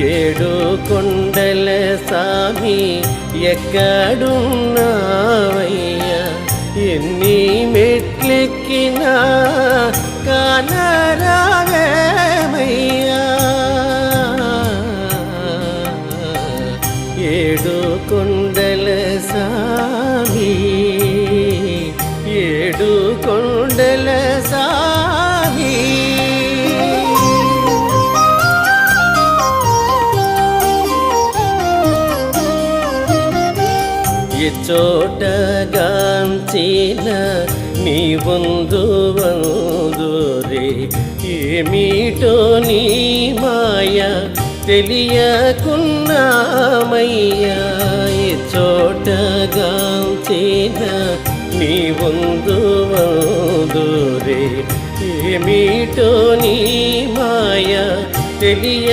ఏడు కొండల సామి ఎక్కడున్నావయ్యా, ఎన్ని మెట్లెక్కినా కానరావేమయ్యా. ఏడు కొండల సామి, ఏడు కొండల సామి. చోటగాంచిన నీ వందు వందురే, ఏమిటో నీ మాయ తెలియకున్నామయ్యా. చోటగాంచిన నీ వందు వందురే, ఏమిటో నీ మాయ తెలియ